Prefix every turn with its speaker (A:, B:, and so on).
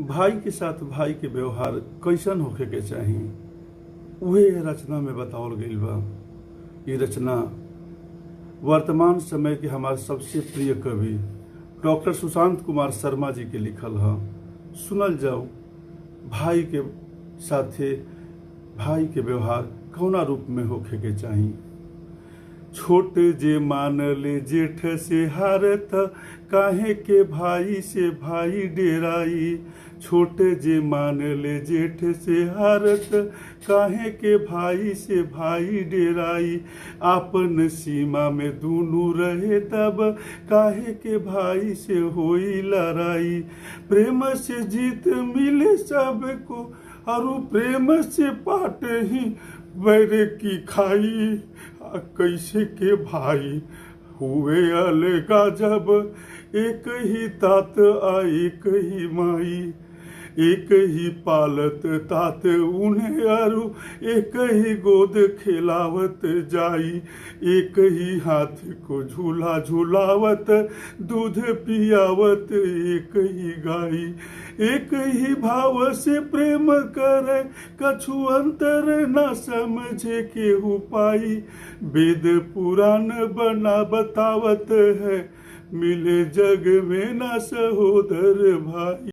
A: भाई के साथ भाई के व्यवहार कैसन होखे के चाही उहे रचना में बतावल गईल बा। ये रचना वर्तमान समय के हमारे सबसे प्रिय कवि डॉक्टर सुशांत कुमार शर्मा जी के लिखल है। सुनल जाओ भाई के साथे भाई के व्यवहार कौना रूप में होखे के चाही। छोट जे मानले जेठ से हारत, काहे के भाई से भाई डेराई। छोट जे मानले जेठ से हारत, काहे के भाई से भाई डेराई। आपन सीमा में दूनू रहे तब, काहे के भाई से होई लड़ाई। प्रेम से जीत मिले सबको, और प्रेम से पाट ही बैरे की खाई। कैसे के भाई हुए अलगा जब, एक ही तात आ एक ही माई। एक ही पालत तात उन्हें अरु, एक ही गोद खिलावत जाई। एक ही हाथ को झूला झूलावत, दूध पियावत एक ही गाई। एक ही भाव से प्रेम करे, कछु अंतर न समझे केहू पाई। वेद पुराण बना बतावत है, मिले जग में न सहोदर भाई।